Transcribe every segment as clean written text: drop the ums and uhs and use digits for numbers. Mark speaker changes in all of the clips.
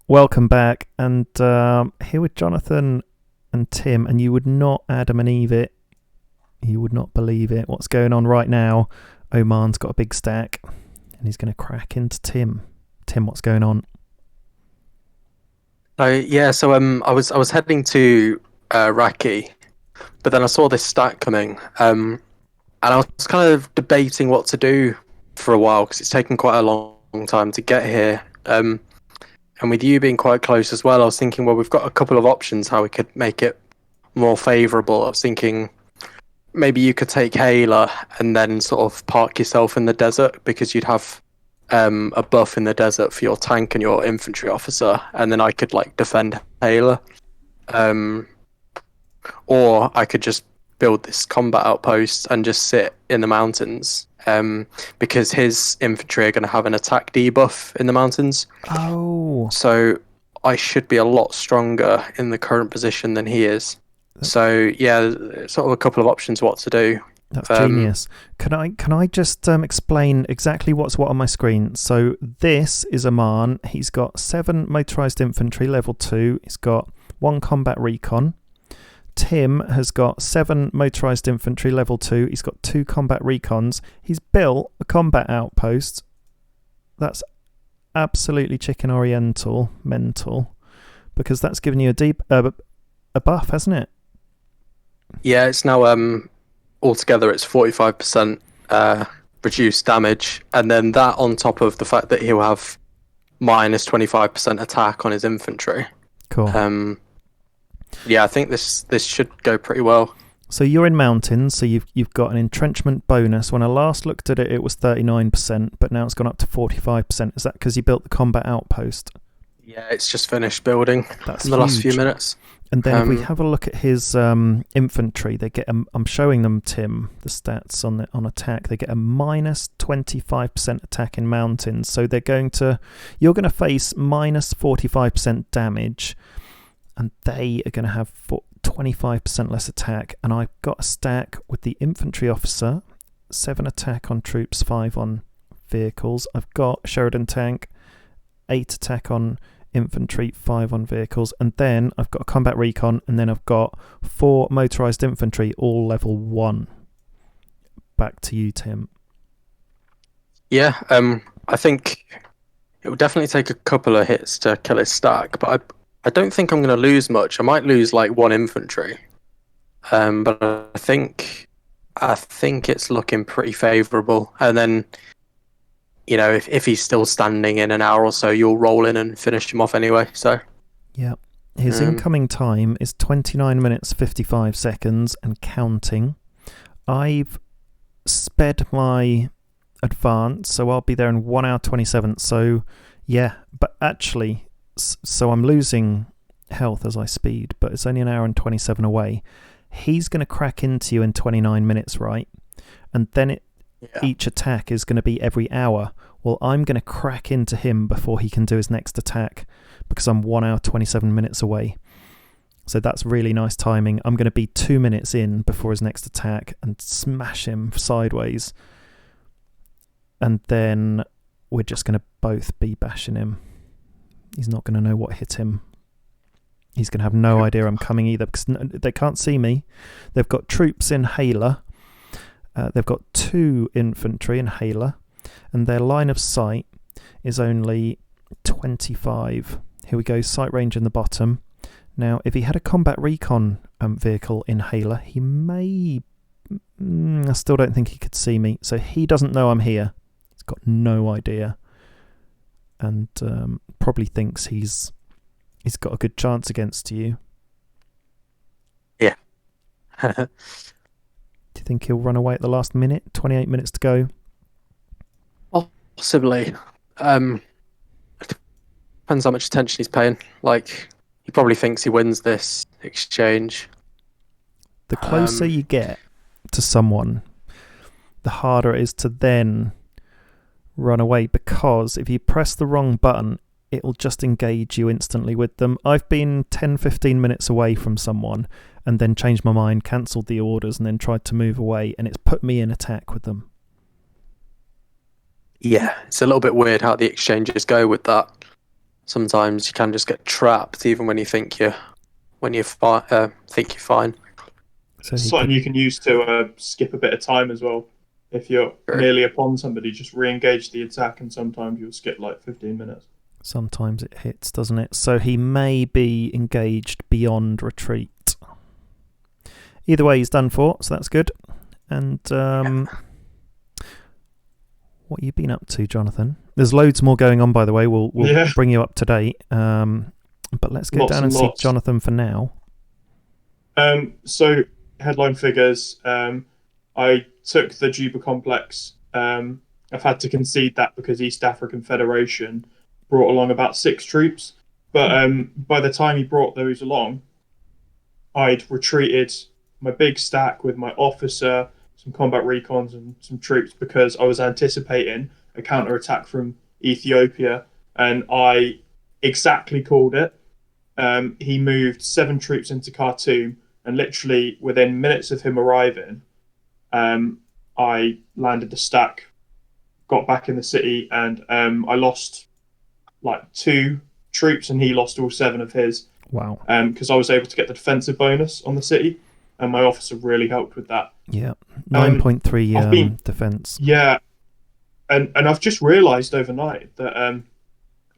Speaker 1: Welcome back, and here with Jonathan and Tim, and you would not Adam and Eve it. You would not believe it. What's going on right now? Oman's got a big stack, and he's going to crack into Tim. Tim, what's going on?
Speaker 2: I was heading to Raki, but then I saw this stack coming, and I was kind of debating what to do for a while because it's taken quite a long time to get here. And with you being quite close as well, I was thinking, well, we've got a couple of options how we could make it more favourable. I was thinking maybe you could take Hayla and then sort of park yourself in the desert because you'd have a buff in the desert for your tank and your infantry officer, and then I could like defend Hayla. Or I could just build this combat outpost and just sit in the mountains. Because his infantry are going to have an attack debuff in the mountains.
Speaker 1: Oh.
Speaker 2: So I should be a lot stronger in the current position than he is. So yeah, sort of a couple of options what to do.
Speaker 1: That's genius. Can I just explain exactly what's what on my screen? So this is Oman. He's got 7 motorized infantry, level 2. He's got 1 combat recon. Tim has got 7 motorized infantry, level 2. He's got 2 combat recons. He's built a combat outpost. That's absolutely chicken oriental, mental, because that's given you a buff, hasn't it?
Speaker 2: Yeah, it's now altogether it's 45% reduced damage, and then that on top of the fact that he'll have minus 25% attack on his infantry.
Speaker 1: Cool.
Speaker 2: Yeah, I think this should go pretty well.
Speaker 1: So you're in mountains, so you've got an entrenchment bonus. When I last looked at it, it was 39%, but now it's gone up to 45%. Is that because you built the combat outpost?
Speaker 2: Yeah, it's just finished building
Speaker 1: That's
Speaker 2: in the last few minutes.
Speaker 1: And then if we have a look at his infantry, they get I'm showing them, Tim, the stats on attack. They get a minus 25% attack in mountains. So you're going to face minus 45% damage, and they are going to have 25% less attack. And I've got a stack with the infantry officer, 7 attack on troops, 5 on vehicles. I've got Sheridan tank, 8 attack on infantry, 5 on vehicles, and then I've got a combat recon, and then I've got 4 motorized infantry, all level 1. Back to you, Tim.
Speaker 2: Yeah, I think it will definitely take a couple of hits to kill his stack, but I don't think I'm going to lose much. I might lose like 1 infantry, but I think it's looking pretty favourable. And then, you know, if he's still standing in an hour or so, you'll roll in and finish him off anyway. So
Speaker 1: yeah, his incoming time is 29 minutes 55 seconds and counting. I've sped my advance, so I'll be there in 1 hour 27. So yeah, but actually, so I'm losing health as I speed, but it's only 1 hour and 27 away. He's going to crack into you in 29 minutes, right? And then each attack is going to be every hour. Well, I'm going to crack into him before he can do his next attack because I'm 1 hour 27 minutes away. So that's really nice timing. I'm going to be 2 minutes in before his next attack and smash him sideways. And then we're just going to both be bashing him. He's not going to know what hit him. He's going to have no idea I'm coming either because they can't see me. They've got troops in Hayla. They've got 2 infantry in Hayla, and their line of sight is only 25. Here we go, sight range in the bottom. Now, if he had a combat recon vehicle in Hayla, he may... I still don't think he could see me, so he doesn't know I'm here. He's got no idea. And probably thinks he's got a good chance against you.
Speaker 2: Yeah.
Speaker 1: Do you think he'll run away at the last minute? 28 minutes to go.
Speaker 2: Possibly. Depends how much attention he's paying. Like, he probably thinks he wins this exchange.
Speaker 1: The closer you get to someone, the harder it is to then run away, because if you press the wrong button, it'll just engage you instantly with them. I've been 10-15 minutes away from someone and then changed my mind, cancelled the orders, and then tried to move away, and it's put me in attack with them.
Speaker 2: Yeah, it's a little bit weird how the exchanges go with that. sometimes you can just get trapped, even when you think you're fine.
Speaker 1: So
Speaker 3: Something you can use to skip a bit of time as well. If you're nearly upon somebody, just re-engage the attack, and sometimes you'll skip like 15 minutes.
Speaker 1: Sometimes it hits, doesn't it? So he may be engaged beyond retreat. Either way, he's done for, so that's good. And what have you been up to, Jonathan? There's loads more going on, by the way. We'll bring you up to date. But let's get down and see Jonathan for now.
Speaker 3: So, headline figures. I took the Juba complex. I've had to concede that because East African Federation brought along about 6 troops. But by the time he brought those along, I'd retreated my big stack with my officer, some combat recons, and some troops because I was anticipating a counter-attack from Ethiopia, and I exactly called it. He moved 7 troops into Khartoum, and literally within minutes of him arriving, I landed the stack, got back in the city, and I lost like 2 troops, and he lost all 7 of his.
Speaker 1: Wow.
Speaker 3: Because I was able to get the defensive bonus on the city, and my officer really helped with that.
Speaker 1: Yeah, 9.3 defense.
Speaker 3: Yeah, and I've just realised overnight that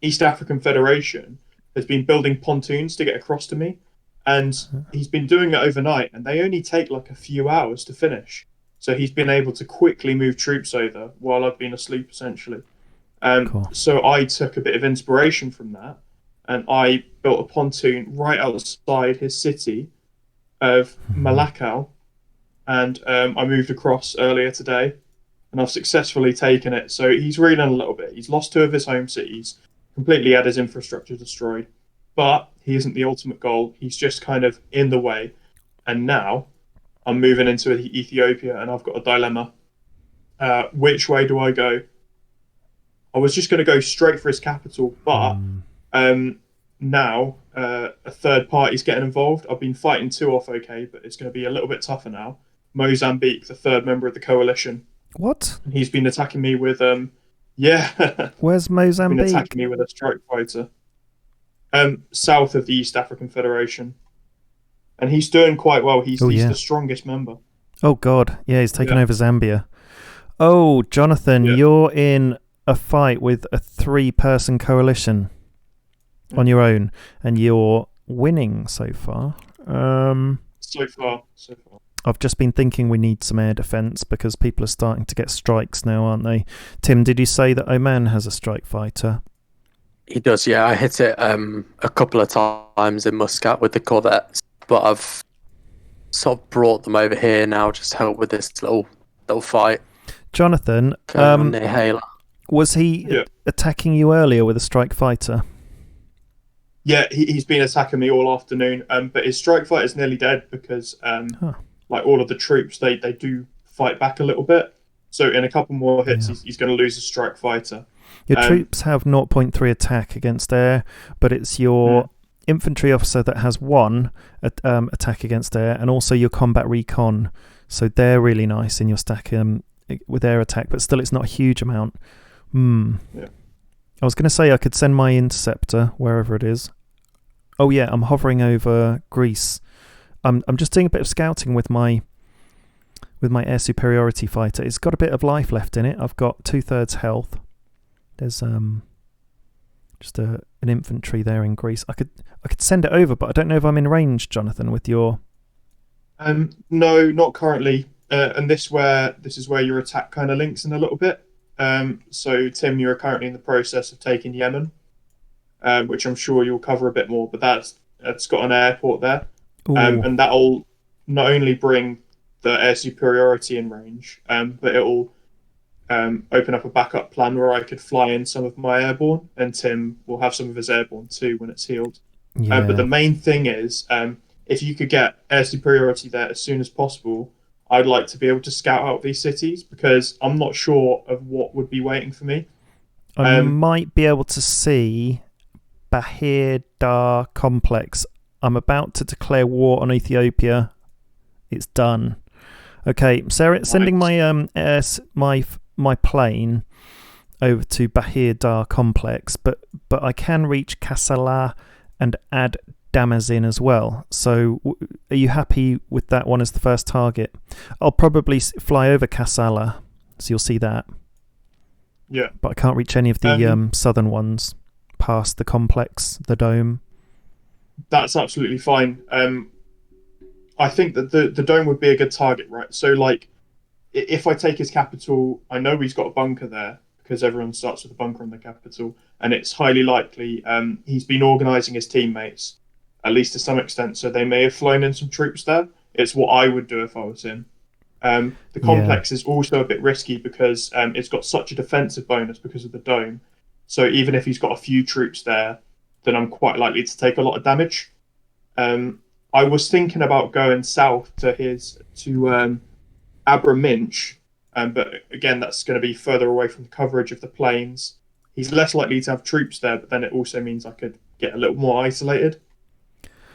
Speaker 3: East African Federation has been building pontoons to get across to me, and he's been doing it overnight, and they only take like a few hours to finish. So he's been able to quickly move troops over while I've been asleep, essentially.
Speaker 1: Cool.
Speaker 3: So I took a bit of inspiration from that, and I built a pontoon right outside his city of Malakal, and I moved across earlier today, and I've successfully taken it. So he's reeling a little bit. He's lost 2 of his home cities, completely had his infrastructure destroyed, but he isn't the ultimate goal. He's just kind of in the way, and now I'm moving into Ethiopia, and I've got a dilemma. Which way do I go? I was just going to go straight for his capital, but now a third party's getting involved. I've been fighting 2 off okay, but it's going to be a little bit tougher now. Mozambique, the 3rd member of the coalition.
Speaker 1: What?
Speaker 3: And he's been attacking me with
Speaker 1: Where's Mozambique?
Speaker 3: Been attacking me with a strike fighter. South of the East African Federation. And he's doing quite well. He's the strongest member.
Speaker 1: Oh God, yeah, he's taken over Zambia. Oh, Jonathan, you're in a fight with a 3-person coalition on your own, and you're winning so far.
Speaker 3: So far.
Speaker 1: I've just been thinking we need some air defence because people are starting to get strikes now, aren't they? Tim, did you say that Oman has a strike fighter?
Speaker 2: He does, yeah. I hit it a couple of times in Muscat with the corvettes, but I've sort of brought them over here now just to help with this little fight.
Speaker 1: Jonathan, was he attacking you earlier with a strike fighter?
Speaker 3: Yeah, he's been attacking me all afternoon, but his strike fighter's nearly dead because like all of the troops, they do fight back a little bit. So in a couple more hits, he's going to lose a strike fighter.
Speaker 1: Your troops have 0.3 attack against air, but it's your infantry officer that has 1 attack against air, and also your combat recon. So they're really nice in your stack with air attack, but still it's not a huge amount.
Speaker 3: Yeah.
Speaker 1: I was going to say I could send my interceptor wherever it is. Oh yeah, I'm hovering over Greece. I'm just doing a bit of scouting with my air superiority fighter. It's got a bit of life left in it. I've got 2/3 health. There's just an infantry there in Greece. I could send it over, but I don't know if I'm in range, Jonathan, with your.
Speaker 3: No, not currently. And this is where your attack kind of links in a little bit. So Tim, you're currently in the process of taking Yemen, which I'm sure you'll cover a bit more. But that's got an airport there, and that'll not only bring the air superiority in range, but it'll open up a backup plan where I could fly in some of my airborne, and Tim will have some of his airborne too when it's healed.
Speaker 1: Yeah.
Speaker 3: But the main thing is, if you could get air superiority there as soon as possible, I'd like to be able to scout out these cities because I'm not sure of what would be waiting for me.
Speaker 1: I might be able to see Bahir Dar complex. I'm about to declare war on Ethiopia. It's done. Okay, Sarah, sending my my plane. over to Bahir Dar complex, but I can reach Kassala and add Damazin as well. So are you happy with that one as the first target? I'll probably fly over Kassala, so you'll see that.
Speaker 3: Yeah.
Speaker 1: But I can't reach any of the southern ones past the complex, the dome.
Speaker 3: That's absolutely fine. I think that the dome would be a good target, right? So, like, if I take his capital, I know he's got a bunker there because everyone starts with a bunker on the capital, and it's highly likely he's been organising his teammates, at least to some extent, so they may have flown in some troops there. It's what I would do if I was him. The complex is also a bit risky because it's got such a defensive bonus because of the dome. So even if he's got a few troops there, then I'm quite likely to take a lot of damage. I was thinking about going south to Abraminch, but again, that's going to be further away from the coverage of the plains. He's less likely to have troops there, but then it also means I could get a little more isolated.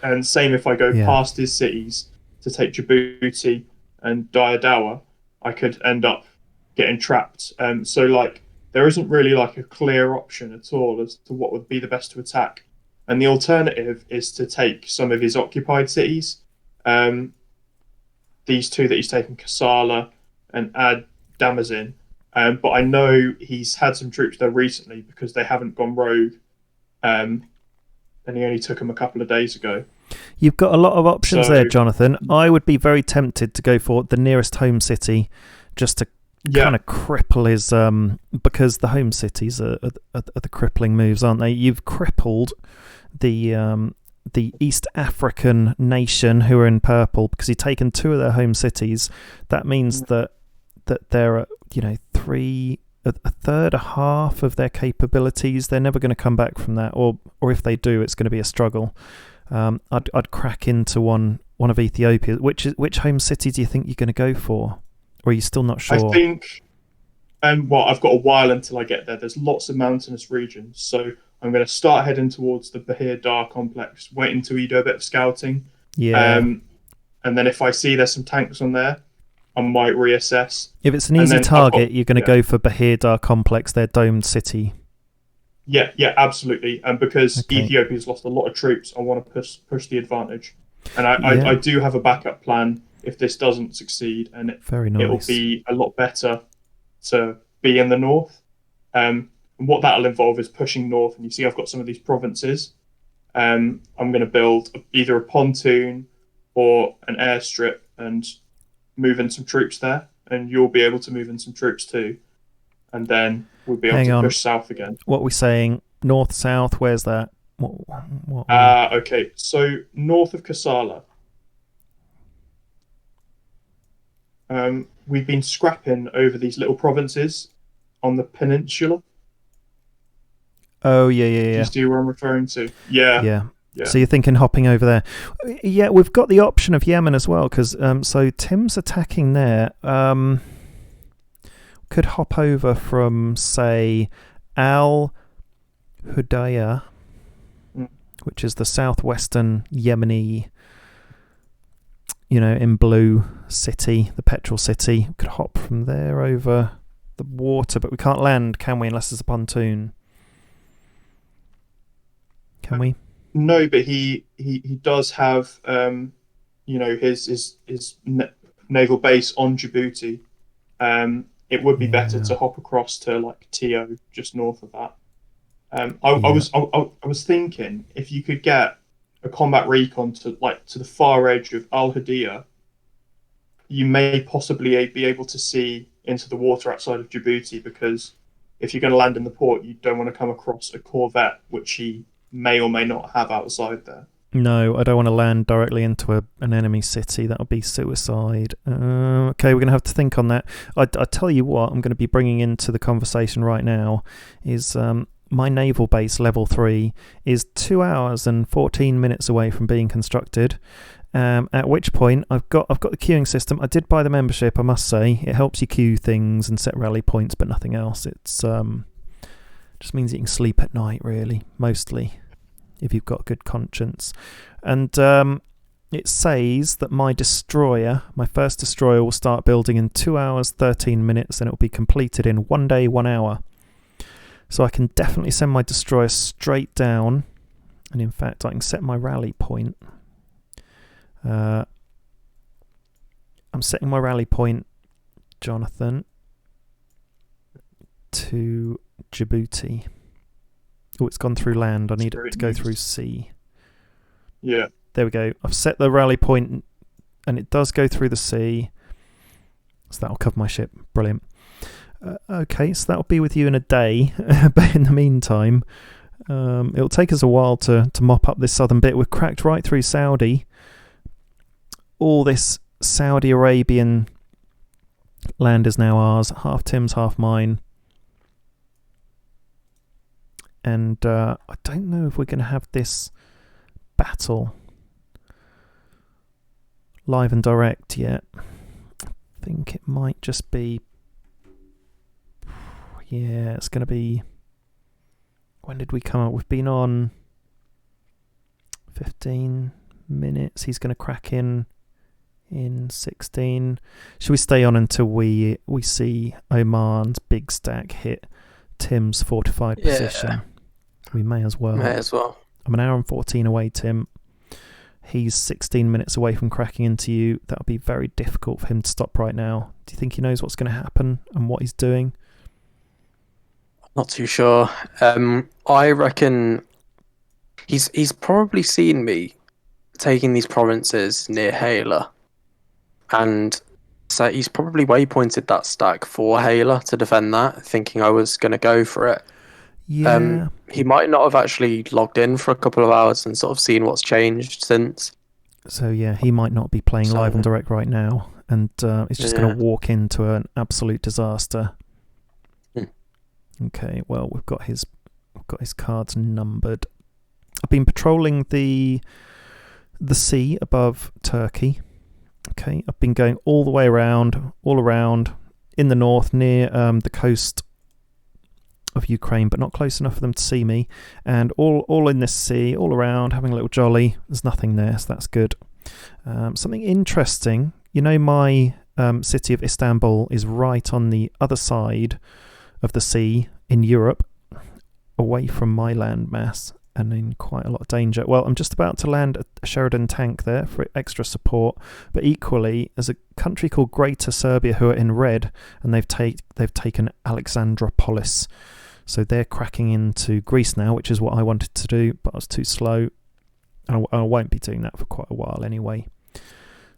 Speaker 3: And same if I go past his cities to take Djibouti and Diadawa, I could end up getting trapped. So, like, there isn't really like a clear option at all as to what would be the best to attack. And the alternative is to take some of his occupied cities. These two that he's taken, Kassala and Ad Damazin. But I know he's had some troops there recently because they haven't gone rogue. And he only took them a couple of days ago.
Speaker 1: You've got a lot of options there, Jonathan. I would be very tempted to go for the nearest home city just to kind of cripple his... because the home cities are the crippling moves, aren't they? You've crippled the East African nation who are in purple because you've taken two of their home cities. That means that there are, a third, a half of their capabilities. They're never going to come back from that, or if they do, it's going to be a struggle. I'd crack into one of Ethiopia. Which home city do you think you're going to go for, or are you still not sure?
Speaker 3: I think, I've got a while until I get there. There's lots of mountainous regions, so I'm going to start heading towards the Bahir Dar complex, wait until you do a bit of scouting.
Speaker 1: Yeah.
Speaker 3: And then if I see there's some tanks on there, I might reassess.
Speaker 1: If it's an easy target, you're going to go for Bahir Dar complex, their domed city.
Speaker 3: Yeah, absolutely. And because Ethiopia's lost a lot of troops, I want to push the advantage. And I do have a backup plan if this doesn't succeed, and it'll be a lot better to be in the north. And what that'll involve is pushing north. And you see I've got some of these provinces. I'm going to build either a pontoon or an airstrip and move in some troops there. And you'll be able to move in some troops too. And then we'll be able to push south again.
Speaker 1: What are we saying? North, south, where's that?
Speaker 3: Okay, so north of Kassala. We've been scrapping over these little provinces on the peninsula.
Speaker 1: Oh, yeah.
Speaker 3: Do you see where I'm referring to? Yeah.
Speaker 1: So you're thinking hopping over there. Yeah, we've got the option of Yemen as well, because so Tim's attacking there. Could hop over from, say, Al Hudaydah, which is the southwestern Yemeni, in blue city, the petrol city. We could hop from there over the water, but we can't land, can we, unless there's a pontoon? Can we?
Speaker 3: No, but he does have, his naval base on Djibouti. It would be better to hop across to like Tio, just north of that. I was thinking if you could get a combat recon to the far edge of Al Hudaydah, you may possibly be able to see into the water outside of Djibouti, because if you're going to land in the port, you don't want to come across a corvette, which he may or may not have outside there.
Speaker 1: No, I don't want to land directly into an enemy city. That would be suicide. Okay, we're going to have to think on that. I tell you what, I'm going to be bringing into the conversation right now is my naval base, level 3, is 2 hours and 14 minutes away from being constructed. At which point, I've got the queuing system. I did buy the membership, I must say. It helps you queue things and set rally points, but nothing else. It's just means you can sleep at night, really, mostly, if you've got good conscience. And it says that my first destroyer will start building in 2 hours 13 minutes, and it will be completed in 1 day 1 hour. So I can definitely send my destroyer straight down, and in fact I can set my rally point. I'm setting my rally point, Jonathan, to Djibouti. Oh, it's gone through land. I need it to go through sea.
Speaker 3: Yeah.
Speaker 1: There we go. I've set the rally point, and it does go through the sea. So that'll cover my ship. Brilliant. Okay, so that'll be with you in a day. But in the meantime, it'll take us a while to mop up this southern bit. We've cracked right through Saudi. All this Saudi Arabian land is now ours. Half Tim's, half mine. And I don't know if we're going to have this battle live and direct yet. I think it might just be... Yeah, it's going to be... When did we come up? We've been on 15 minutes. He's going to crack in 16. Should we stay on until we see Oman's big stack hit Tim's fortified position? We may as well. I'm an hour and 14 away, Tim. He's 16 minutes away from cracking into you. That would be very difficult for him to stop right now. Do you think he knows what's going to happen and what he's doing?
Speaker 2: Not too sure. I reckon he's probably seen me taking these provinces near Hala, and so he's probably waypointed that stack for Hala to defend that, thinking I was going to go for it.
Speaker 1: Yeah.
Speaker 2: He might not have actually logged in for a couple of hours and sort of seen what's changed since.
Speaker 1: So yeah, he might not be playing live and direct right now, and he's just going to walk into an absolute disaster. Okay, well we've got his cards numbered. I've been patrolling the sea above Turkey. Okay, I've been going all around in the north near the coast of Ukraine, but not close enough for them to see me. And all in this sea, all around, having a little jolly. There's nothing there, so that's good. Something interesting. You know, my city of Istanbul is right on the other side of the sea in Europe, away from my landmass and in quite a lot of danger. Well, I'm just about to land a Sheridan tank there for extra support, but equally there's a country called Greater Serbia who are in red, and they've taken Alexandropolis, so they're cracking into Greece now, which is what I wanted to do, but I was too slow. I won't be doing that for quite a while anyway.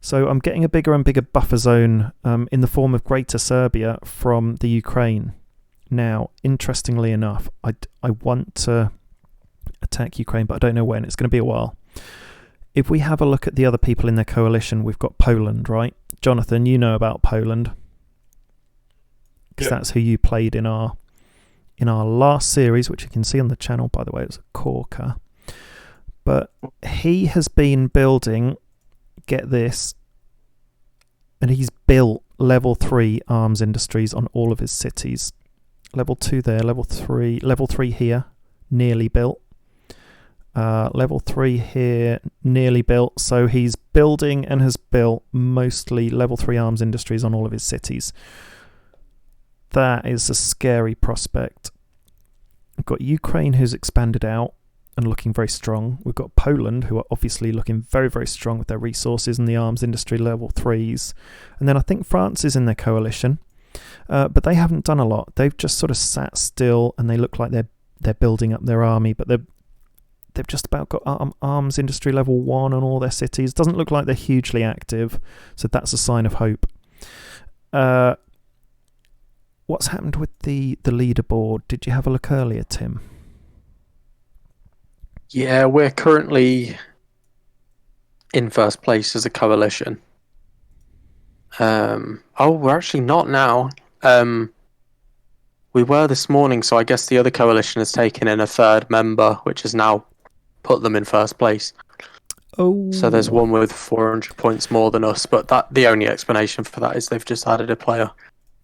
Speaker 1: So I'm getting a bigger and bigger buffer zone in the form of Greater Serbia from the Ukraine. Now, interestingly enough, I want to attack Ukraine, but I don't know when. It's going to be a while. If we have a look at the other people in their coalition, we've got Poland, right? Jonathan, you know about Poland, because that's who you played in our last series, which you can see on the channel, by the way. It was a corker. But he has been building, get this, and he's built level 3 arms industries on all of his cities. Level 2 there, level 3 here, nearly built. Level 3 here, nearly built. So he's building and has built mostly level 3 arms industries on all of his cities. That is a scary prospect. We've got Ukraine, who's expanded out and looking very strong. We've got Poland, who are obviously looking very, very strong with their resources and the arms industry level 3s. And then I think France is in their coalition. But they haven't done a lot. They've just sort of sat still, and they look like they're building up their army, but they've just about got arms industry level 1 on all their cities. Doesn't look like they're hugely active, so that's a sign of hope. What's happened with the leaderboard? Did you have a look earlier, Tim?
Speaker 2: Yeah, we're currently in first place as a coalition. We're actually not now. We were this morning, so I guess the other coalition has taken in a third member, which has now put them in first place.
Speaker 1: Oh.
Speaker 2: So there's one with 400 points more than us, but the only explanation for that is they've just added a player.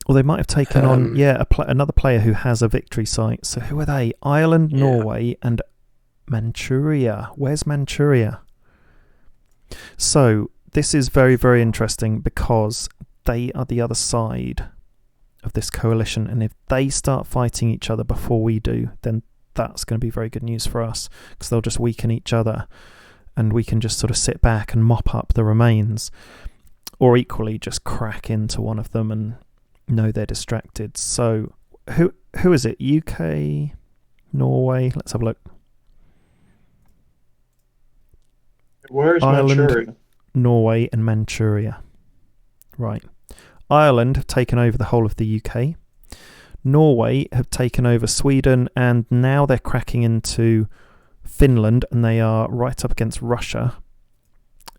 Speaker 1: Well, they might have taken on another player who has a victory site. So who are they? Ireland, Norway, and Manchuria. Where's Manchuria? So this is very, very interesting because they are the other side of this coalition, and if they start fighting each other before we do, then that's going to be very good news for us, because they'll just weaken each other and we can just sort of sit back and mop up the remains, or equally just crack into one of them and know they're distracted. So who is it? UK, Norway? Let's have a look.
Speaker 3: Where is
Speaker 1: Ireland,
Speaker 3: Manchuria?
Speaker 1: Norway and Manchuria. Right. Ireland have taken over the whole of the UK. Norway have taken over Sweden, and now they're cracking into Finland, and they are right up against Russia.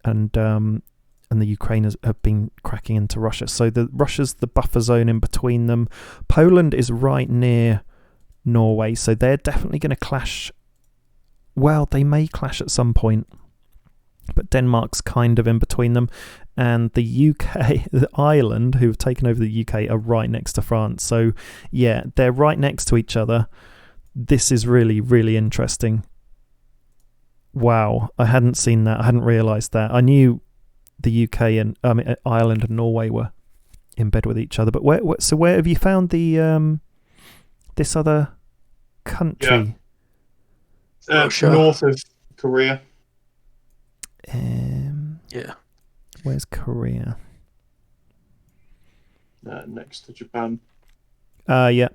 Speaker 1: And the Ukrainers have been cracking into Russia. So Russia's the buffer zone in between them. Poland is right near Norway, so they're definitely going to clash. Well, they may clash at some point, but Denmark's kind of in between them. And the UK, Ireland, who've taken over the UK, are right next to France. So, yeah, they're right next to each other. This is really, really interesting. Wow, I hadn't seen that. I hadn't realised that. I knew the UK and Ireland and Norway were in bed with each other. But where have you found the this other country?
Speaker 3: Russia. North of Korea.
Speaker 2: Yeah.
Speaker 1: Where's Korea?
Speaker 3: Next to Japan.
Speaker 1: Yeah.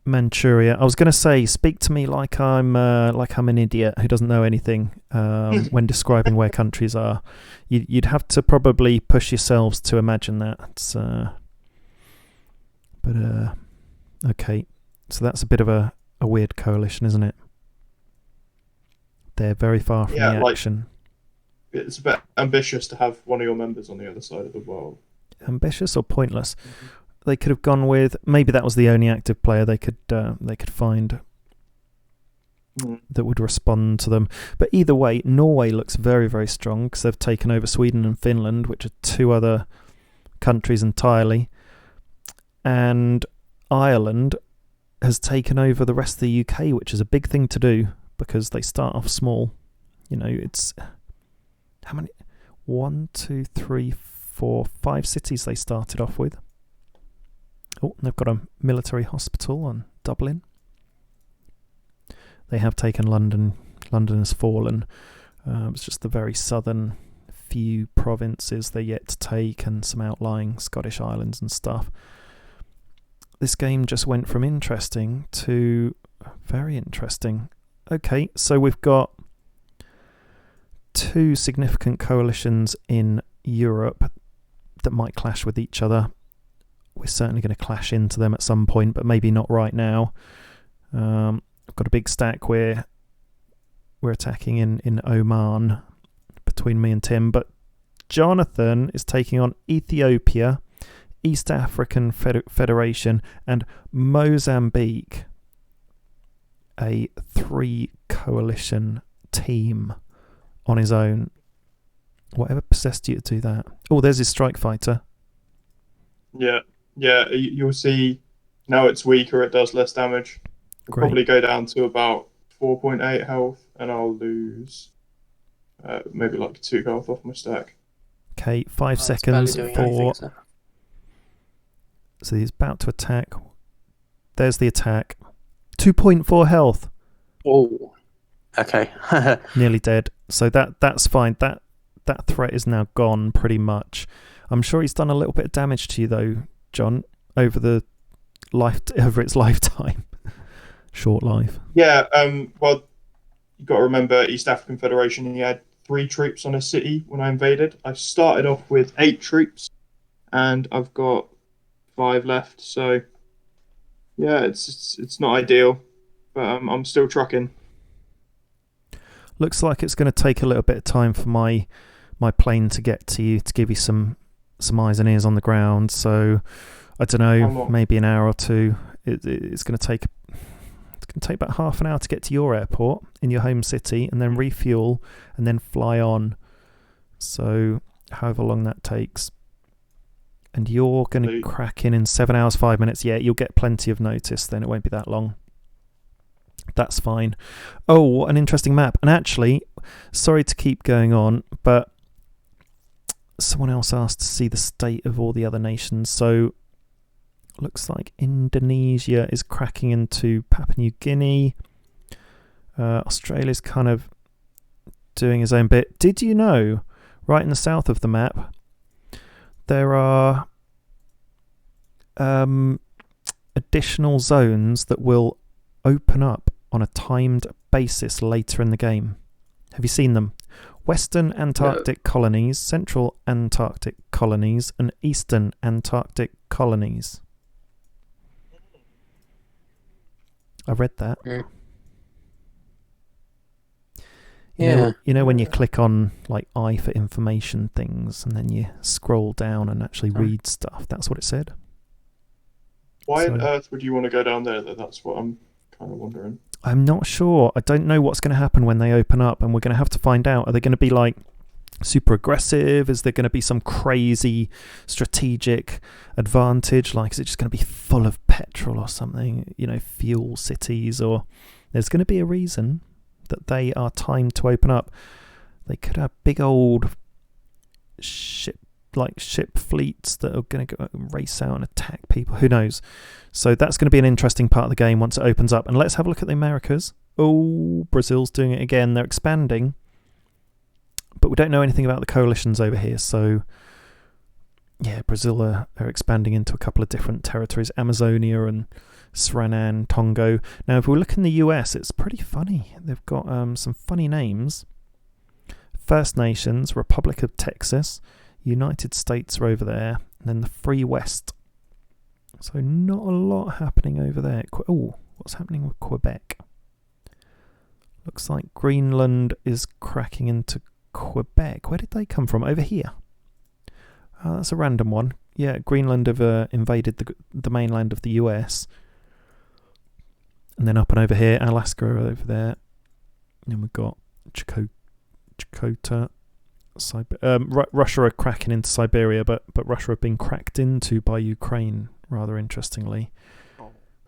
Speaker 1: Manchuria. I was going to say, speak to me like I'm an idiot who doesn't know anything when describing where countries are. You'd have to probably push yourselves to imagine that. Okay. So that's a bit of a weird coalition, isn't it? They're very far from the action.
Speaker 3: It's a bit ambitious to have one of your members on the other side of the world.
Speaker 1: Ambitious or pointless? Mm-hmm. They could have gone with, maybe that was the only active player they could find that would respond to them. But either way, Norway looks very, very strong because they've taken over Sweden and Finland, which are two other countries entirely. And Ireland has taken over the rest of the UK, which is a big thing to do because they start off small. You know, it's... How many? 1, 2, 3, 4, 5 cities they started off with. Oh, they've got a military hospital on Dublin. They have taken London. London has fallen. It's just the very southern few provinces they're yet to take, and some outlying Scottish islands and stuff. This game just went from interesting to very interesting. Okay, so we've got 2 significant coalitions in Europe that might clash with each other. We're certainly going to clash into them at some point, but maybe not right now. I've got a big stack where we're attacking in Oman between me and Tim, but Jonathan is taking on Ethiopia, East African Federation, and Mozambique, a 3 coalition team on his own. Whatever possessed you to do that? Oh, there's his strike fighter.
Speaker 3: Yeah, you'll see now it's weaker, it does less damage. It'll probably go down to about 4.8 health, and I'll lose maybe like 2 health off my stack.
Speaker 1: Okay, 5 seconds for... So he's about to attack. There's the attack. 2.4 health.
Speaker 2: Oh, okay.
Speaker 1: Nearly dead. So that's fine. That threat is now gone pretty much. I'm sure he's done a little bit of damage to you though, John, over its lifetime. Short life.
Speaker 3: Yeah. Well, you got to remember East African Federation. He had 3 troops on a city when I invaded. I started off with 8 troops, and I've got 5 left. So yeah, it's not ideal, but I'm still trucking.
Speaker 1: Looks like it's going to take a little bit of time for my plane to get to you, to give you some eyes and ears on the ground. So I don't know, maybe an hour or 2. It's going to take about half an hour to get to your airport in your home city, and then refuel and then fly on. So however long that takes. And you're going to crack in 7 hours 5 minutes. Yeah, you'll get plenty of notice then. It won't be that long. That's fine. Oh, what an interesting map. And actually, sorry to keep going on, but someone else asked to see the state of all the other nations. So Looks like Indonesia is cracking into Papua New Guinea. Australia's kind of doing his own bit. Did you know, right in the south of the map, there are additional zones that will open up on a timed basis later in the game? Have you seen them? Western Antarctic colonies, Central Antarctic colonies, and Eastern Antarctic colonies. I read that.
Speaker 2: Yeah.
Speaker 1: You know when you click on like I for information things and then you scroll down and actually read stuff? That's what it said.
Speaker 3: Why on earth would you want to go down there? That's what I'm kind of wondering.
Speaker 1: I'm not sure. I don't know what's going to happen when they open up, and we're going to have to find out. Are they going to be like super aggressive? Is there going to be some crazy strategic advantage? Like, is it just going to be full of petrol or something? You know, fuel cities, or there's going to be a reason that they are timed to open up. They could have big old ship fleets that are going to go race out and attack people. Who knows? So that's going to be an interesting part of the game once it opens up. And let's have a look at the Americas. Oh, Brazil's doing it again. They're expanding. But we don't know anything about the coalitions over here. So, yeah, Brazil are expanding into a couple of different territories. Amazonia and Suriname, Tongo. Now, if we look in the US, it's pretty funny. They've got some funny names. First Nations, Republic of Texas, United States are over there, and then the Free West. So not a lot happening over there. Oh, what's happening with Quebec? Looks like Greenland is cracking into Quebec. Where did they come from? Over here. Oh, that's a random one. Yeah, Greenland have invaded the mainland of the US. And then up and over here, Alaska over there. And then we've got Chakotay. Russia are cracking into Siberia, but Russia have been cracked into by Ukraine, rather interestingly.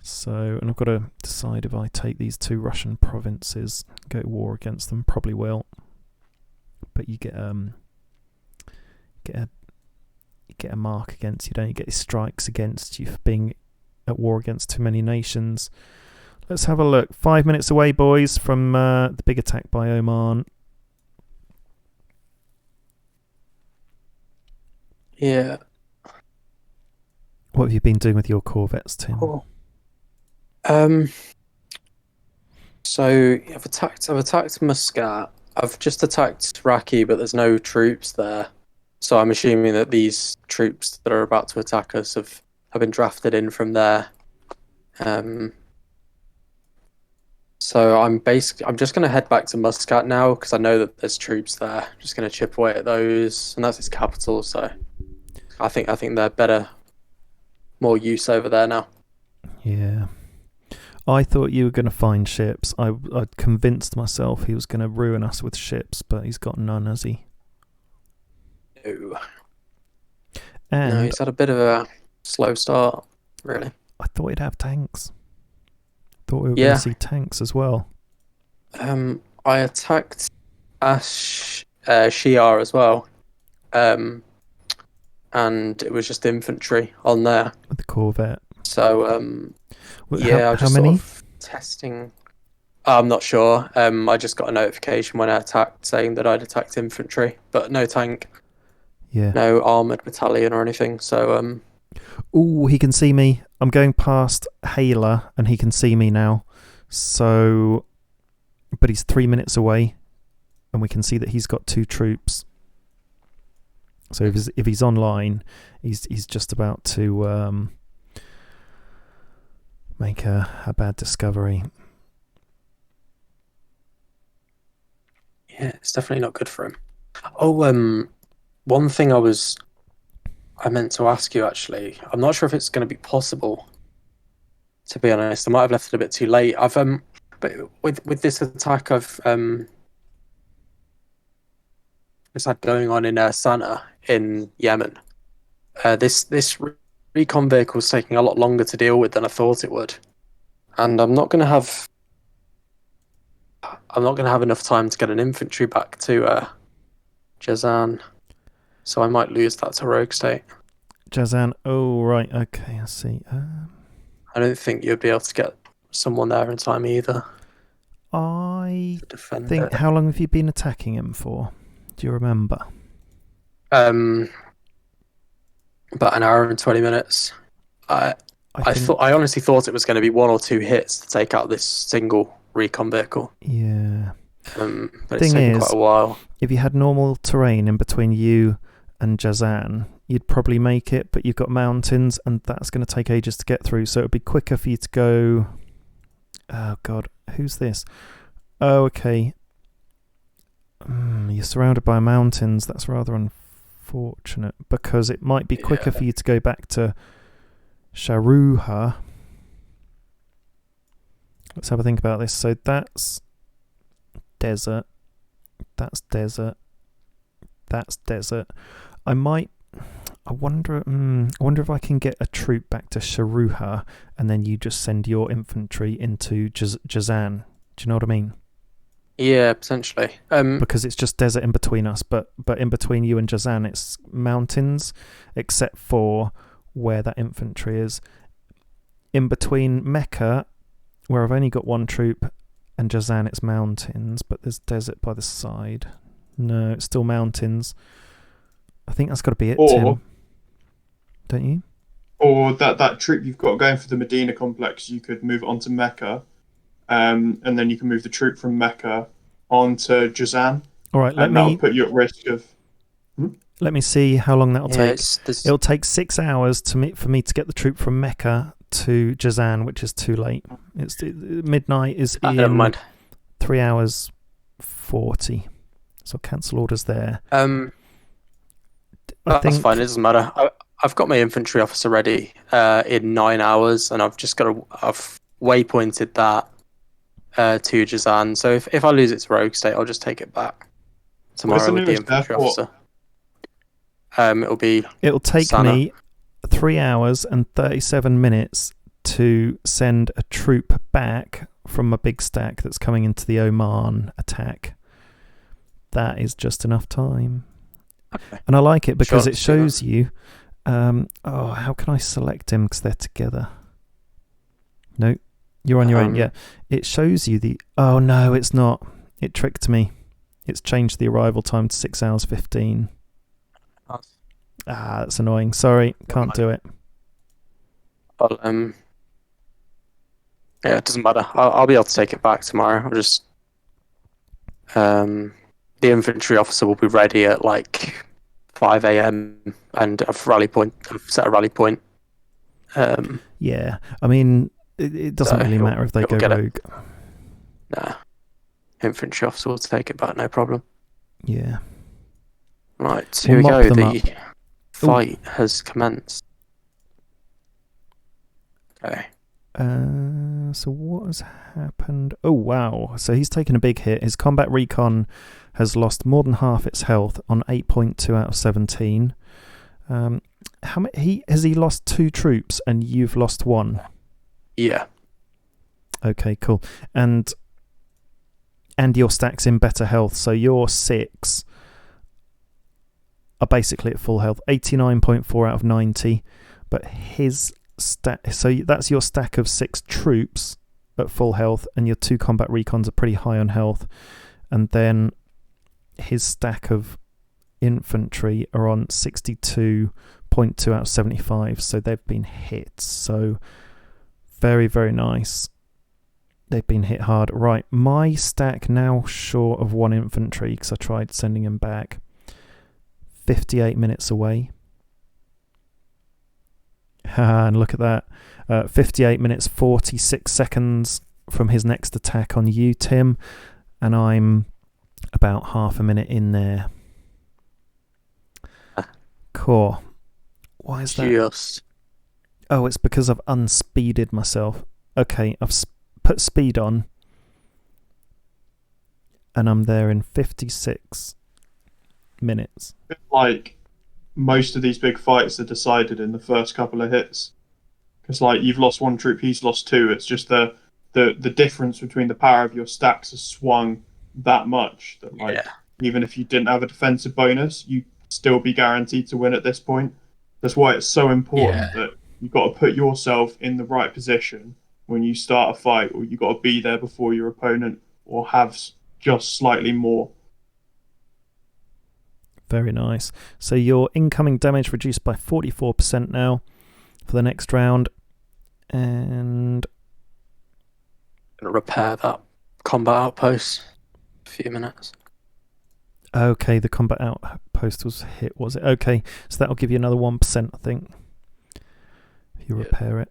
Speaker 1: So, and I've got to decide if I take these two Russian provinces, go to war against them. Probably will. But you get a mark against you, don't you? Get strikes against you for being at war against too many nations. Let's have a look. 5 minutes away, boys, from the big attack by Oman.
Speaker 2: Yeah.
Speaker 1: What have you been doing with your corvettes, Tim?
Speaker 2: Cool. So I've attacked Muscat. I've just attacked Raki, but there's no troops there. So I'm assuming that these troops that are about to attack us have been drafted in from there. So I'm just going to head back to Muscat now because I know that there's troops there. I'm just going to chip away at those, and that's its capital. So I think they're more use over there now.
Speaker 1: Yeah. I thought you were going to find ships. I'd convinced myself he was going to ruin us with ships, but he's got none, has he?
Speaker 2: No.
Speaker 1: And
Speaker 2: No, he's had a bit of a slow start, really.
Speaker 1: I thought he'd have tanks. Thought we were going to see tanks as well.
Speaker 2: I attacked Shi'ar as well. And it was just infantry on there.
Speaker 1: With the Corvette.
Speaker 2: So,
Speaker 1: how many?
Speaker 2: Sort of testing. I'm not sure. I just got a notification when I attacked saying that I'd attacked infantry, but no tank.
Speaker 1: Yeah.
Speaker 2: No armoured battalion or anything, so...
Speaker 1: Ooh, he can see me. I'm going past Haler, and he can see me now. So... But he's 3 minutes away, and we can see that he's got 2 troops. So if he's online, he's just about to make a bad discovery.
Speaker 2: Yeah, it's definitely not good for him. Oh, one thing I meant to ask you, actually. I'm not sure if it's going to be possible, to be honest. I might have left it a bit too late. But with this attack I've had going on in Sana'a in Yemen, this recon vehicle is taking a lot longer to deal with than I thought it would, and I'm not going to have enough time to get an infantry back to Jazan, so I might lose that to Rogue State.
Speaker 1: Jazan. Oh, right. Okay, I see.
Speaker 2: I don't think you'd be able to get someone there in time either.
Speaker 1: I
Speaker 2: To defend
Speaker 1: think.
Speaker 2: it.
Speaker 1: How long have you been attacking him for? Do you remember?
Speaker 2: About an hour and 20 minutes. I honestly thought it was going to be 1 or 2 hits to take out this single recon vehicle.
Speaker 1: Yeah.
Speaker 2: But it's taken quite a while.
Speaker 1: If you had normal terrain in between you and Jazan, you'd probably make it, but you've got mountains, and that's going to take ages to get through, so it would be quicker for you to go... Oh, God. Who's this? Oh, okay. You're surrounded by mountains. That's rather unfortunate, because it might be quicker for you to go back to Sharuha. Let's have a think about this. So that's desert. That's desert. That's desert. I wonder if I can get a troop back to Sharuha, and then you just send your infantry into Jazan. Do you know what I mean?
Speaker 2: Yeah, potentially.
Speaker 1: Because it's just desert in between us, but in between you and Jazan, it's mountains, except for where that infantry is. In between Mecca, where I've only got 1 troop, and Jazan, it's mountains, but there's desert by the side. No, it's still mountains. I think that's got to be it, Tim. Don't you?
Speaker 3: Or that troop you've got going for the Medina complex, you could move it onto Mecca, and then you can move the troop from Mecca onto Jazan.
Speaker 1: All right,
Speaker 3: that'll put you at risk of...
Speaker 1: Let me see how long that'll take.
Speaker 2: It'll
Speaker 1: take 6 hours for me to get the troop from Mecca to Jazan, which is too late. Midnight is in
Speaker 2: never mind.
Speaker 1: 3 hours 40. So cancel orders there.
Speaker 2: That's fine. It doesn't matter. I've got my infantry officer ready in 9 hours, and I've waypointed that to Jazan. So if I lose its rogue state, I'll just take it back tomorrow with the infantry officer. It'll
Speaker 1: take
Speaker 2: Sana.
Speaker 1: Me 3 hours and 37 minutes to send a troop back from a big stack that's coming into the Oman attack. That is just enough time.
Speaker 2: Okay.
Speaker 1: And I like it because it shows you... how can I select him because they're together? No, you're on your own. Yeah, it shows you the... Oh, no, it's not. It tricked me. It's changed the arrival time to 6 hours 15. That's annoying. Sorry, can't do it.
Speaker 2: Well, yeah, it doesn't matter. I'll be able to take it back tomorrow. I'll just... the infantry officer will be ready at like 5 a.m. and I've set a rally point.
Speaker 1: Yeah, I mean, it doesn't really matter if they go rogue.
Speaker 2: Nah, infantry officer will take it back, no problem.
Speaker 1: Yeah.
Speaker 2: Right, here we go. The fight has commenced. Okay.
Speaker 1: So what has happened? Oh wow! So he's taken a big hit. His combat recon has lost more than half its health on 8.2 out of 17. How many? Has he lost 2 troops and you've lost 1?
Speaker 2: Yeah.
Speaker 1: Okay, cool. And your stack's in better health, so your 6 are basically at full health. 89.4 out of 90, but his stack. So that's your stack of 6 troops at full health, and your 2 combat recons are pretty high on health, and then his stack of infantry are on 62.2 out of 75, so they've been hit. So very, very nice. They've been hit hard. Right, my stack now short of 1 infantry because I tried sending him back. 58 minutes away. And look at that. 58 minutes 46 seconds from his next attack on you, Tim, and I'm about half a minute in there. Cool. Why is that?
Speaker 2: Just...
Speaker 1: Oh, it's because I've unspeeded myself. Okay, I've put speed on, and I'm there in 56 minutes.
Speaker 3: Like, most of these big fights are decided in the first couple of hits. Because, like, you've lost 1 troop, he's lost 2. It's just the difference between the power of your stacks has swung that much that, like, even if you didn't have a defensive bonus, you'd still be guaranteed to win at this point. That's why it's so important
Speaker 2: Yeah.
Speaker 3: that you've got to put yourself in the right position when you start a fight, or you've got to be there before your opponent, or have just slightly more.
Speaker 1: Very nice. So your incoming damage reduced by 44% now for the next round. And
Speaker 2: Gonna repair that combat outpost. A few minutes.
Speaker 1: okay, the combat outpost was hit, was it? Okay, so that'll give you another 1%, I think, if you repair it.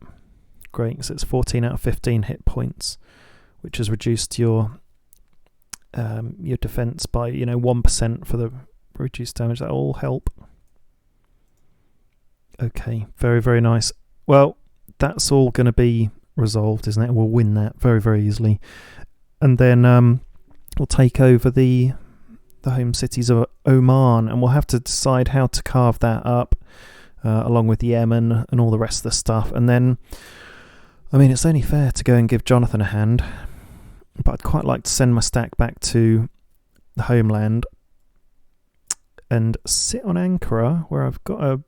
Speaker 1: Great, so it's 14 out of 15 hit points, which has reduced your defense by 1% for the reduced damage. That'll all help. Okay, very, very nice. Well, that's all going to be resolved, isn't it? We'll win that very, very easily, and then we'll take over the home cities of Oman, and we'll have to decide how to carve that up, along with Yemen and all the rest of the stuff. And then, I mean, it's only fair to go and give Jonathan a hand, but I'd quite like to send my stack back to the homeland and sit on Ankara, where I've got a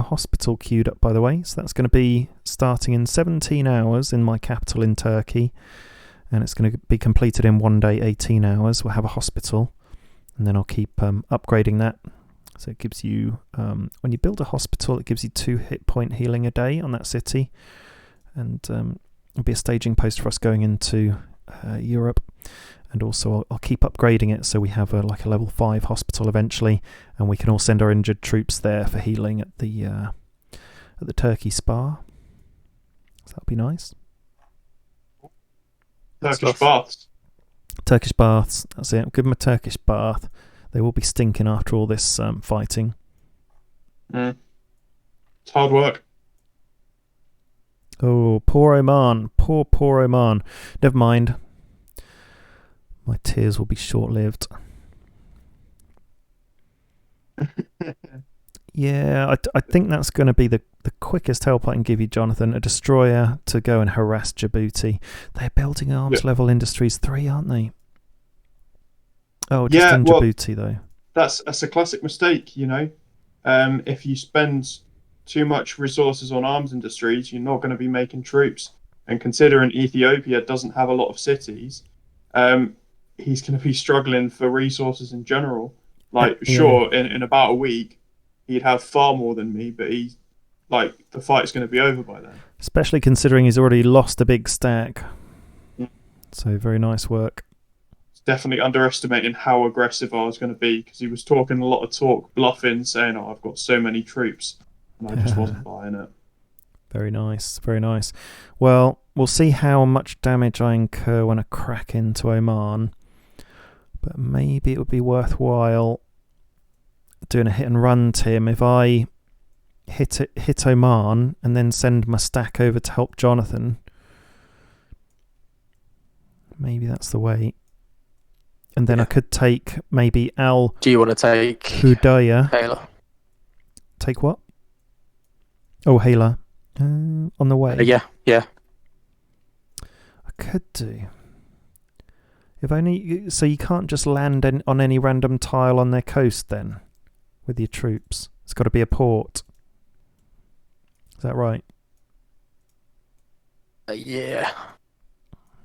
Speaker 1: hospital queued up, by the way. So that's going to be starting in 17 hours in my capital in Turkey, and it's going to be completed in 1 day, 18 hours. We'll have a hospital, and then I'll keep upgrading that. So it gives you, when you build a hospital, it gives you 2 hit point healing a day on that city, and it'll be a staging post for us going into Europe. And also I'll keep upgrading it so we have a level 5 hospital eventually, and we can all send our injured troops there for healing at the Turkey Spa. So that'll be nice.
Speaker 3: Turkish baths.
Speaker 1: Turkish baths, that's it. I'll give them a Turkish bath. They will be stinking after all this fighting.
Speaker 3: It's hard work.
Speaker 1: Oh, poor Oman. Poor Oman. Never mind. My tears will be short-lived. Yeah, I think that's going to be the quickest help I can give you, Jonathan. A destroyer to go and harass Djibouti. They're building arms-level industries 3, aren't they? Oh, just in Djibouti, though.
Speaker 3: That's a classic mistake, If you spend too much resources on arms industries, you're not going to be making troops. And considering Ethiopia doesn't have a lot of cities, he's going to be struggling for resources in general. Sure, in about a week, he'd have far more than me, but the fight's going to be over by then.
Speaker 1: Especially considering he's already lost a big stack. So very nice work.
Speaker 3: Definitely underestimating how aggressive I was going to be, because he was talking a lot of talk, bluffing, saying, "Oh, I've got so many troops," and I just wasn't buying it.
Speaker 1: Very nice, very nice. Well, we'll see how much damage I incur when I crack into Oman, but maybe it would be worthwhile doing a hit and run, Tim, if I hit Oman and then send my stack over to help Jonathan. Maybe that's the way. And then I could take maybe Al.
Speaker 2: Do you want to take
Speaker 1: Hudaya?
Speaker 2: Hela?
Speaker 1: Take what? Oh, Hela. On the way.
Speaker 2: Yeah.
Speaker 1: I could do. If only. So you can't just land on any random tile on their coast then, with your troops. It's got to be a port. Is that right?
Speaker 2: Yeah.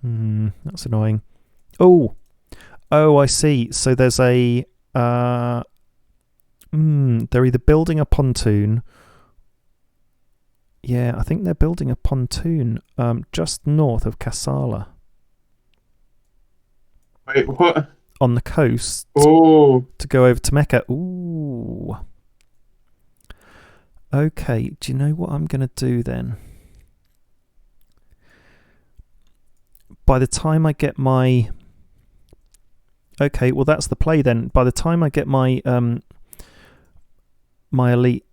Speaker 1: That's annoying. Oh, I see. So there's a. They're either building a pontoon. Yeah, I think they're building a pontoon just north of Kassala.
Speaker 3: Wait, what?
Speaker 1: On the coast.
Speaker 3: Oh.
Speaker 1: To go over to Mecca. Ooh. Okay, do you know what I'm going to do then? By the time I get my... Okay, well that's the play then. By the time I get my my elite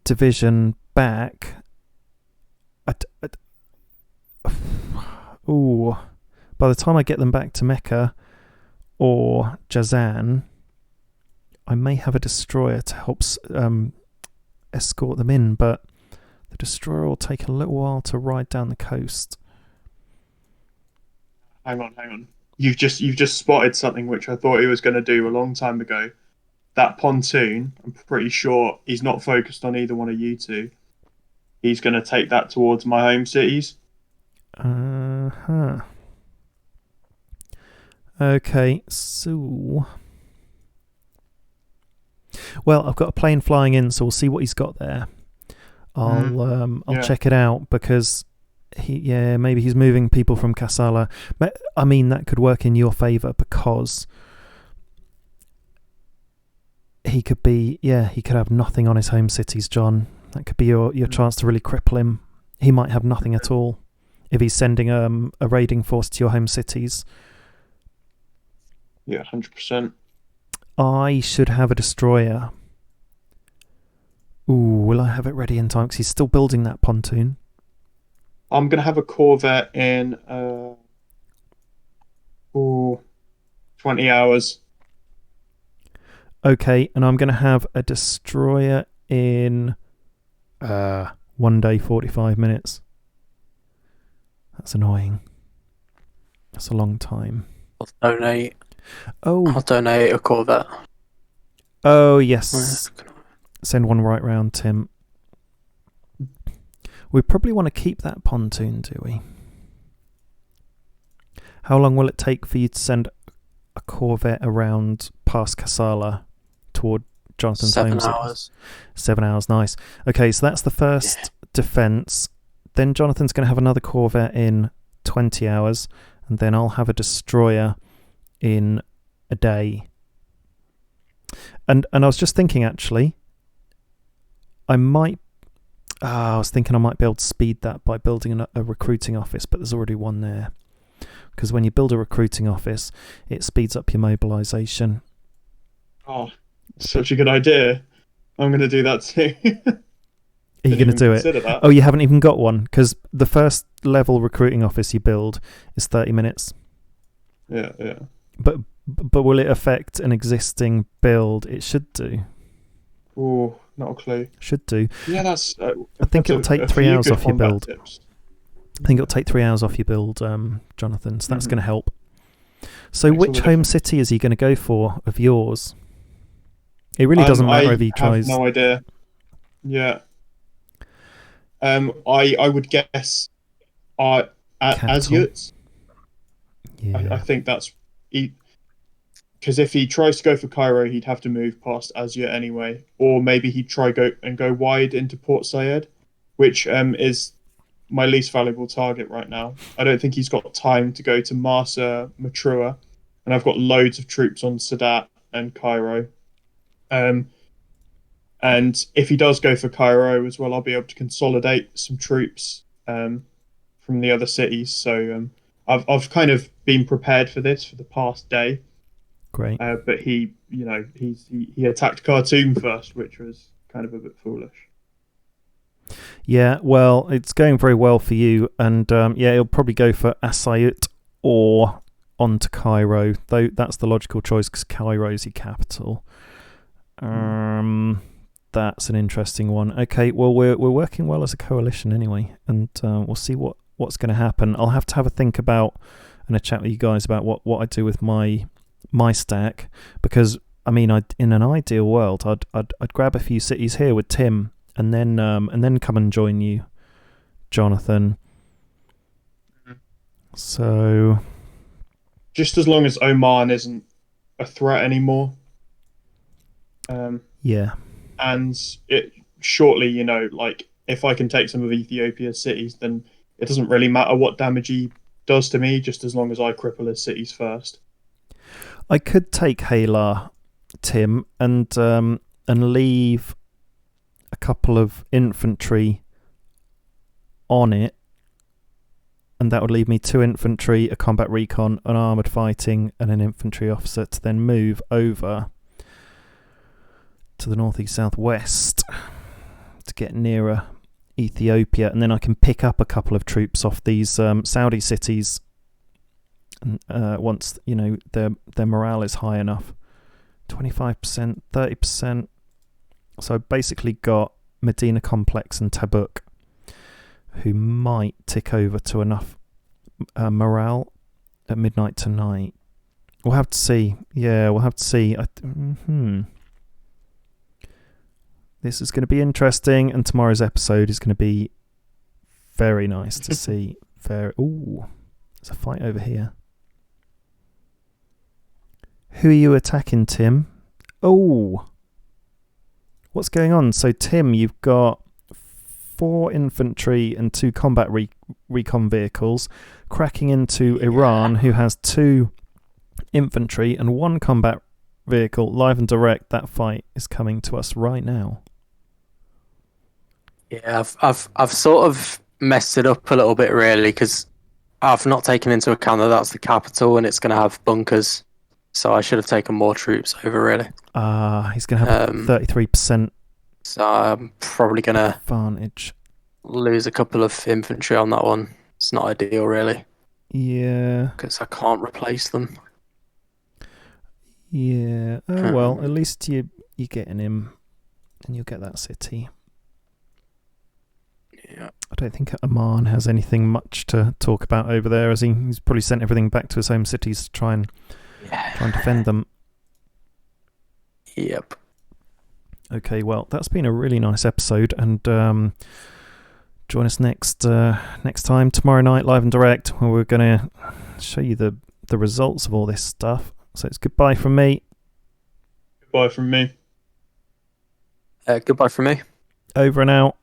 Speaker 1: division back, by the time I get them back to Mecca or Jazan, I may have a destroyer to help escort them in, but the destroyer will take a little while to ride down the coast.
Speaker 3: Hang on. You've just spotted something which I thought he was going to do a long time ago. that pontoon, I'm pretty sure he's not focused on either one of you two. He's going to take that towards my home cities.
Speaker 1: Okay, so... Well, I've got a plane flying in, so we'll see what he's got there. I'll check it out, because maybe he's moving people from Kassala. But I mean, that could work in your favour, because he could have nothing on his home cities, John. That could be your chance to really cripple him. He might have nothing at all if he's sending a raiding force to your home cities.
Speaker 3: Yeah, 100%.
Speaker 1: I should have a destroyer. Ooh, will I have it ready in time? Because he's still building that pontoon.
Speaker 3: I'm going to have a corvette in 20 hours.
Speaker 1: Okay, and I'm going to have a destroyer in 1 day, 45 minutes. That's annoying. That's a long time.
Speaker 2: I'll donate a corvette.
Speaker 1: Oh, yes. Send one right round, Tim. We probably want to keep that pontoon, do we? How long will it take for you to send a corvette around past Kassala toward Jonathan's home?
Speaker 2: 7 hours.
Speaker 1: 7 hours, nice. Okay, so that's the first defence. Then Jonathan's going to have another corvette in 20 hours, and then I'll have a destroyer in a day. And I was just thinking, actually, I was thinking I might be able to speed that by building a recruiting office, but there's already one there. Because when you build a recruiting office, it speeds up your mobilisation.
Speaker 3: Oh, such a good idea. I'm going to do that too.
Speaker 1: Are you going to do it?
Speaker 3: That.
Speaker 1: Oh, you haven't even got one? Because the first level recruiting office you build is 30 minutes.
Speaker 3: Yeah.
Speaker 1: But will it affect an existing build? It should do.
Speaker 3: Oh, not a clue.
Speaker 1: Should do.
Speaker 3: Yeah, that's...
Speaker 1: I think it'll take 3 hours off your build. I think it'll take 3 hours off your build, Jonathan, so that's going to help. So which home city is he going to go for of yours? It really doesn't matter if he tries...
Speaker 3: I have no idea. Yeah. I would guess Azyut.
Speaker 1: Yeah.
Speaker 3: I think that's... Because if he tries to go for Cairo, he'd have to move past Azyut anyway. Or maybe he'd go wide into Port Said, which is my least valuable target right now. I don't think he's got time to go to Marsa Matrua, and I've got loads of troops on Sadat and Cairo. And if he does go for Cairo as well, I'll be able to consolidate some troops from the other cities. So I've kind of been prepared for this for the past day.
Speaker 1: Great.
Speaker 3: But he attacked Khartoum first, which was kind of a bit foolish.
Speaker 1: Yeah, well, it's going very well for you, and he'll probably go for Asyut or on to Cairo, though that's the logical choice because Cairo's your capital. That's an interesting one. Okay, well, we're working well as a coalition anyway, and we'll see what's going to happen. I'll have to have a think about and a chat with you guys about what I do with my stack, because I mean, in an ideal world, I'd grab a few cities here with Tim, and then come and join you, Jonathan. So,
Speaker 3: just as long as Oman isn't a threat anymore.
Speaker 1: Yeah.
Speaker 3: And it shortly, like if I can take some of Ethiopia's cities, then it doesn't really matter what damage he does to me, just as long as I cripple his cities first.
Speaker 1: I could take Halar, Tim, and leave a couple of infantry on it, and that would leave me 2 infantry, a combat recon, an armoured fighting, and an infantry officer to then move over to the northeast southwest to get nearer Ethiopia, and then I can pick up a couple of troops off these Saudi cities once their morale is high enough. 25%, 30%. So I basically got Medina Complex and Tabuk, who might tick over to enough morale at midnight tonight. We'll have to see. Yeah, we'll have to see. This is going to be interesting, and tomorrow's episode is going to be very nice to see. Ooh, there's a fight over here. Who are you attacking, Tim? Oh, what's going on? So, Tim, you've got 4 infantry and 2 combat recon vehicles cracking into Iran, who has 2 infantry and 1 combat vehicle. Live and direct, that fight is coming to us right now.
Speaker 2: Yeah, I've sort of messed it up a little bit, really, because I've not taken into account that that's the capital and it's going to have bunkers. So I should have taken more troops over, really.
Speaker 1: He's going to have 33%
Speaker 2: so I'm probably going to
Speaker 1: advantage.
Speaker 2: Lose a couple of infantry on that one. It's not ideal, really.
Speaker 1: Yeah.
Speaker 2: Because I can't replace them.
Speaker 1: Yeah. Oh, well, at least you're getting him and you'll get that city.
Speaker 2: Yeah.
Speaker 1: I don't think Amman has anything much to talk about over there, as he's probably sent everything back to his home cities to try and defend them.
Speaker 2: Yep.
Speaker 1: Okay, well, that's been a really nice episode, and join us next time, tomorrow night, live and direct, where we're going to show you the results of all this stuff. So it's goodbye from me.
Speaker 3: Goodbye from me.
Speaker 2: Goodbye from me.
Speaker 1: Over and out.